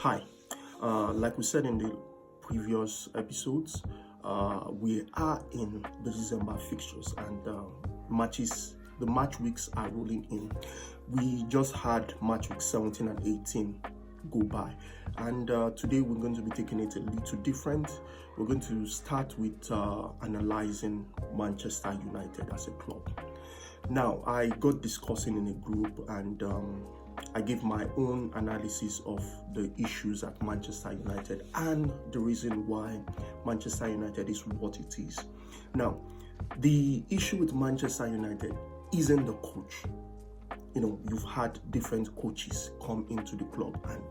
Hi, like we said in the previous episodes, we are in the December fixtures and the match weeks are rolling in. We just had match week 17 and 18 go by, and today we're going to be taking it a little different. We're going to start with analyzing Manchester United as a club. Now, I got discussing in a group and I gave my own analysis of the issues at Manchester United and the reason why Manchester United is what it is. Now, the issue with Manchester United isn't the coach. You've had different coaches come into the club and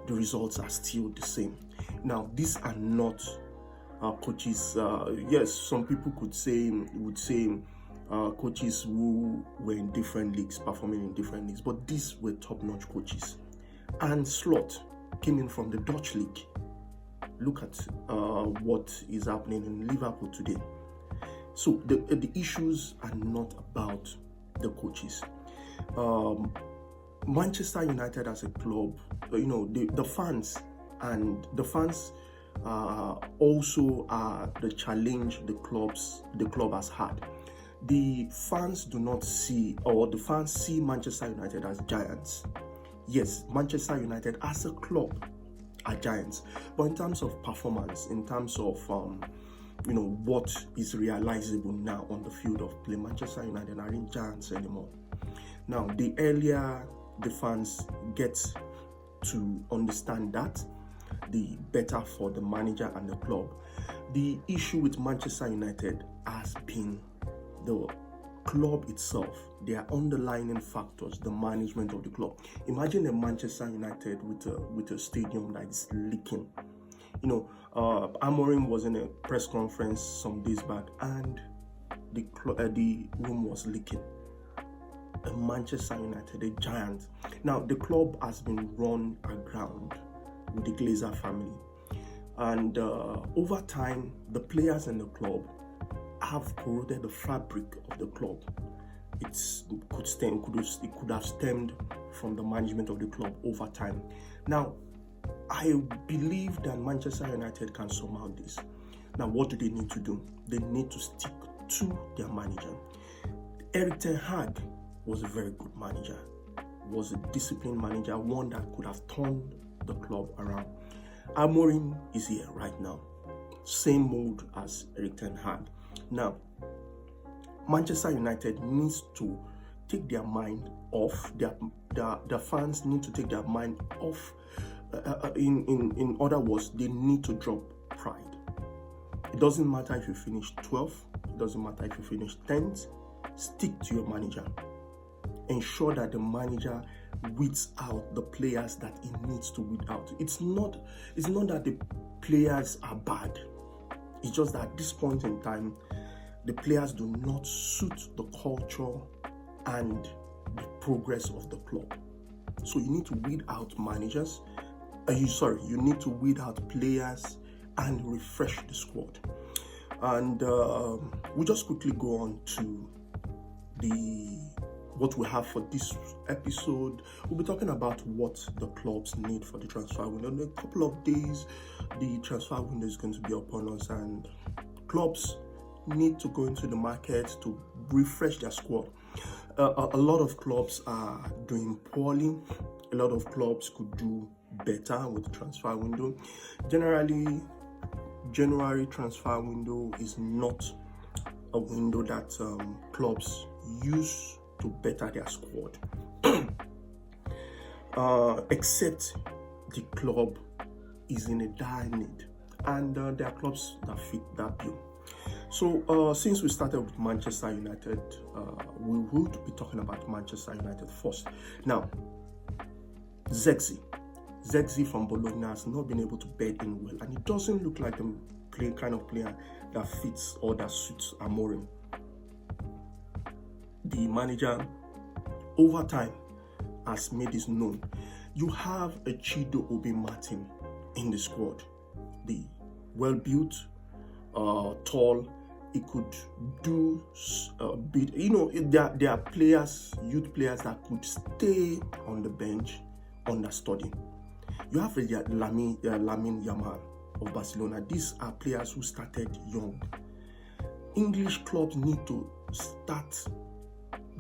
the results are still the same. Now, these are not coaches. Yes, some people would say coaches who were in different leagues, performing in different leagues, but these were top-notch coaches. And Slot came in from the Dutch league. Look at what is happening in Liverpool today. So the issues are not about the coaches. Manchester United as a club, the fans also are the challenge the club has had. The fans do not see, or the fans see Manchester United as giants. Yes, Manchester United as a club are giants, but in terms of performance, in terms of what is realizable now on the field of play, Manchester United aren't giants anymore. Now, the earlier the fans get to understand that, the better for the manager and the club. The issue with Manchester United has been the club itself, their underlying factors, the management of the club. Imagine a Manchester United with a stadium that is leaking. Amorim was in a press conference some days back and the room was leaking. A Manchester United, a giant. Now, the club has been run aground with the Glazer family. And over time, the players in the club have corroded the fabric of the club. It could have stemmed from the management of the club over time. Now, I believe that Manchester United can surmount this. Now, what do they need to do? They need to stick to their manager. Erik ten Hag was a very good manager, was a disciplined manager, one that could have turned the club around. Amorim is here right now, same mold as Erik ten Hag. Now, Manchester United needs to take their mind off. The fans need to take their mind off. In other words, they need to drop pride. It doesn't matter if you finish 12th. It doesn't matter if you finish 10th. Stick to your manager. Ensure that the manager weeds out the players that he needs to weed out. It's not that the players are bad. It's just that at this point in time, the players do not suit the culture and the progress of the club. So you need to weed out managers. You need to weed out players and refresh the squad. And we'll just quickly go on to what we have for this episode. We'll be talking about what the clubs need for the transfer window. In a couple of days, the transfer window is going to be upon us, and clubs need to go into the market to refresh their squad. A lot of clubs are doing poorly. A lot of clubs could do better with the transfer window. Generally, January transfer window is not a window that clubs use to better their squad, except the club is in a dire need, and there are clubs that fit that bill. So since we started with Manchester United, we would be talking about Manchester United first. Now, Zexi from Bologna has not been able to bed in well, and it doesn't look like the kind of player that fits or that suits Amorim. The manager, over time, has made this known. You have a Chido Obi Martin in the squad. The well-built, tall. He could do a bit. There are players, youth players that could stay on the bench understudy. You have Lamine Yamal of Barcelona. These are players who started young. English clubs need to start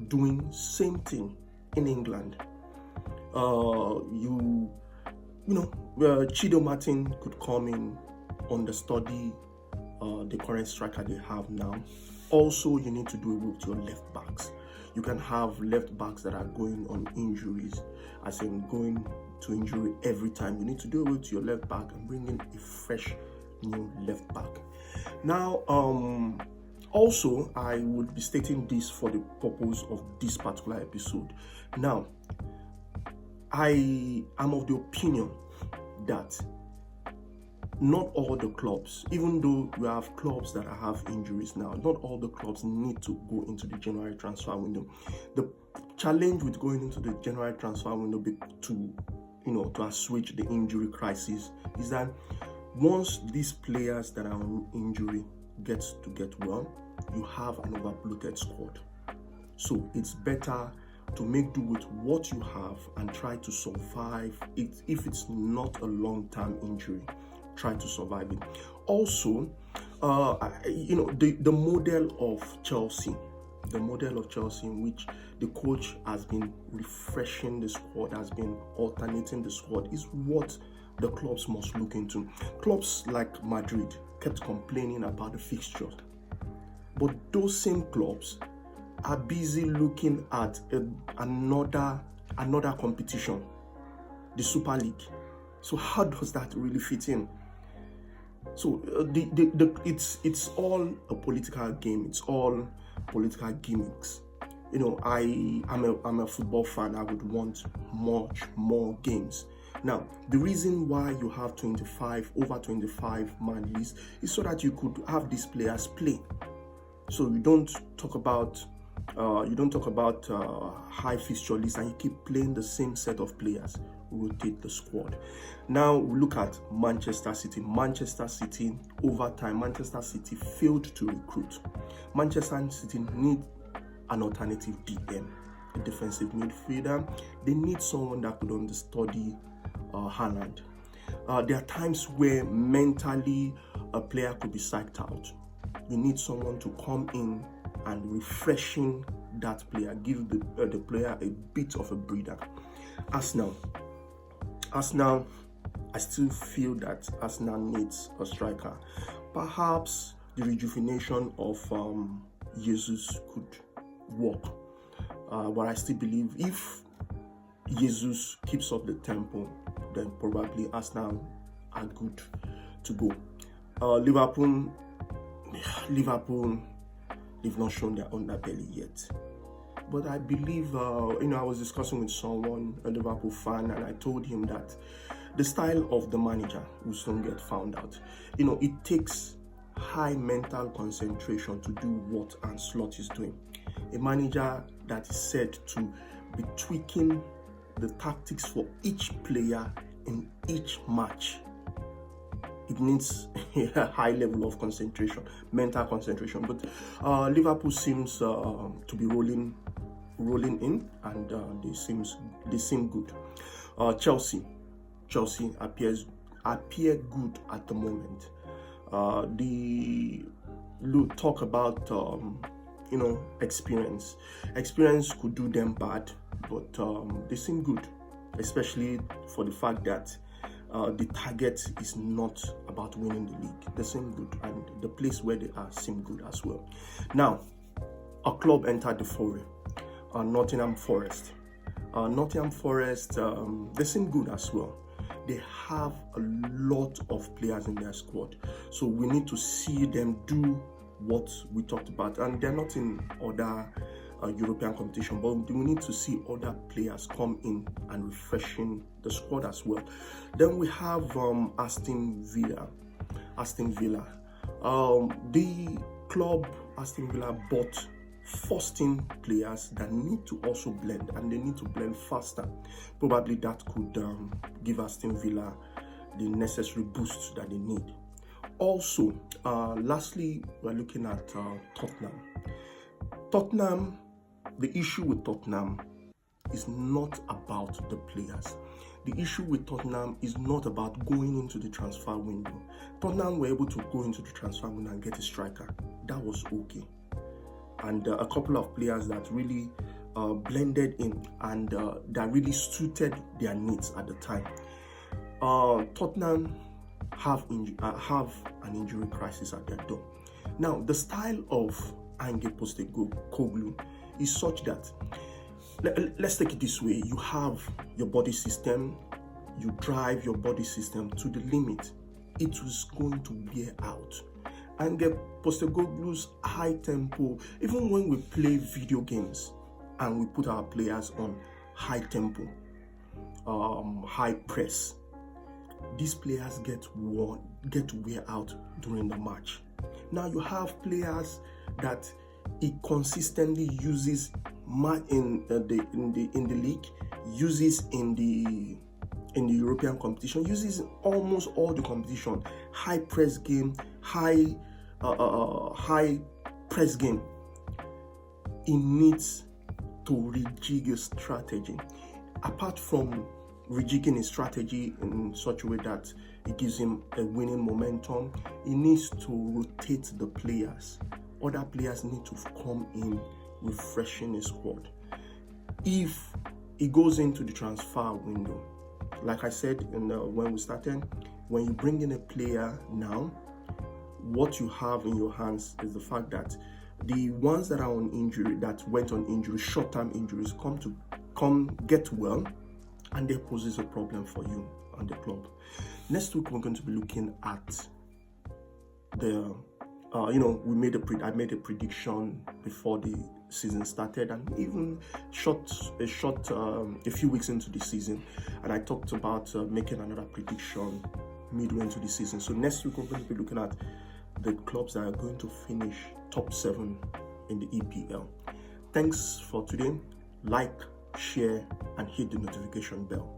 doing same thing in England. Chido Martin could come in, understudy the current striker they have now. Also, you need to do it with your left backs. You can have left backs that are going on injuries, as in going to injury every time. You need to do it with your left back and bring in a fresh new left back. Now, also, I would be stating this for the purpose of this particular episode. Now, I am of the opinion that not all the clubs, even though we have clubs that have injuries now, not all the clubs need to go into the January transfer window. The challenge with going into the January transfer window to assuage the injury crisis is that once these players that are on injury get well, you have an overbloated squad. So it's better to make do with what you have and try to survive it. If it's not a long-term injury, try to survive it. Also, the model of Chelsea, in which the coach has been refreshing the squad, has been alternating the squad, is what the clubs must look into. Clubs like Madrid kept complaining about the fixtures, but those same clubs are busy looking at another competition, the Super League. So how does that really fit in? So it's all a political game. It's all political gimmicks. I'm a football fan. I would want much more games. Now, the reason why you have over 25 man list is so that you could have these players play. So you don't talk about high fixture list and you keep playing the same set of players. Rotate the squad. Now we look at Manchester City. Over time, Manchester City failed to recruit. Manchester City need an alternative DM, a defensive midfielder. They need someone that could understudy Haaland. There are times where mentally a player could be psyched out. You need someone to come in and refreshing that player, give the player a bit of a breather. Arsenal, I still feel that Arsenal needs a striker. Perhaps the rejuvenation of Jesus could work, but I still believe if Jesus keeps up the tempo, then probably Arsenal are good to go. Liverpool, they've not shown their underbelly yet. But I believe, I was discussing with someone, a Liverpool fan, and I told him that the style of the manager will soon get found out. It takes high mental concentration to do what Ancelotti is doing. A manager that is said to be tweaking the tactics for each player in each match. It needs a high level of concentration, mental concentration. But Liverpool seems to be rolling in, and they seem good. Chelsea appear good at the moment. The talk about experience could do them bad, but they seem good, especially for the fact that the target is not about winning the league. They seem good, and the place where they are seem good as well. Now, a club entered the foray. Nottingham Forest. They seem good as well. They have a lot of players in their squad, so we need to see them do what we talked about. And they're not in other European competition, but we need to see other players come in and refreshing the squad as well. Then we have Aston Villa. The club Aston Villa bought 14 players that need to also blend, and they need to blend faster. Probably that could give Aston Villa the necessary boost that they need. Also, lastly, we're looking at Tottenham. The issue with Tottenham is not about the players. The issue with Tottenham is not about going into the transfer window. Tottenham were able to go into the transfer window and get a striker. That was okay. And a couple of players that really blended in and that really suited their needs at the time. Tottenham have an injury crisis at their door. Now, the style of Ange Postecoglou is such that, let's take it this way, you have your body system, you drive your body system to the limit. It was going to wear out. Ange Postecoglou's high tempo, even when we play video games and we put our players on high tempo, high press, these players get to wear out during the match. Now you have players that he consistently uses in the league, uses in the European competition, uses in almost all the competition. High press game, high press game. He needs to rejig his strategy. Apart from rejigging his strategy in such a way that it gives him a winning momentum, he needs to rotate the players. Other players need to come in, refreshing his squad. If he goes into the transfer window, like I said when we started, when you bring in a player now, what you have in your hands is the fact that the ones that are on injury, that went on injury, short-term injuries, come get well, and that poses a problem for you and the club. Next week we're going to be looking at the I made a prediction before the season started, and even a few weeks into the season, and I talked about making another prediction midway into the season. So next week we're going to be looking at the clubs that are going to finish top 7 in the EPL. Thanks for today. Like, share, and hit the notification bell.